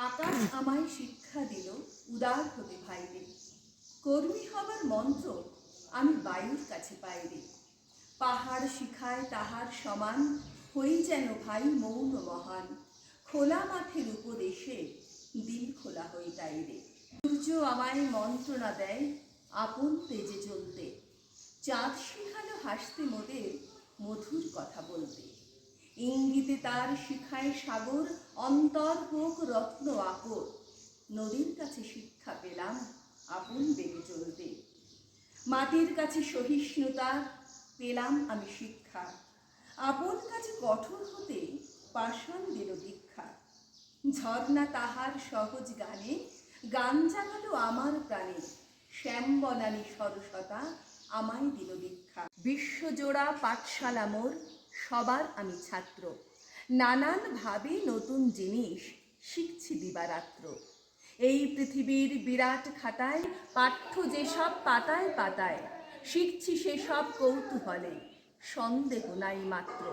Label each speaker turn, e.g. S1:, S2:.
S1: আকাশ আমায় শিক্ষা দিল উদার হতে ভাইরে, কর্মী হবার মন্ত্র আমি বায়ুর কাছে পাইরে। পাহাড় শিখায় তাহার সমান, হই যেন ভাই মৌন মহান। খোলা মাঠের উপদেশে দিল খোলা হই তাইরে। সূর্য আমায় মন্ত্রণা দেয় আপন তেজে চলতে, চাঁদ শিখালো হাসতে মোদের মধুর কথা বলতে। ইঙ্গিতে তার শিখায় সাগর, অন্তর হোক রত্ন আকর। নদীর কাছে শিক্ষা পেলাম আপন বেগে চলতে। মাটির কাছে সহিষ্ণুতা পেলাম আমি শিক্ষা, আপন কাছে কঠোর হতে পাষাণ দিল দীক্ষা। ঝর্ণা তাহার সহজ গানে গান জাগালো আমার প্রাণে, শ্যামবনানী সরসতা আমায় দিল দীক্ষা। বিশ্বজোড়া পাঠশালা মোর, সবার আমি ছাত্র, নানান ভাবে নতুন জিনিস শিখছি দিবারাত্র। এই পৃথিবীর বিরাট খাতায় পাঠ্য যেসব পাতায় পাতায়, শিখছি সেসব কৌতূহলে, সন্দেহ নাই মাত্র।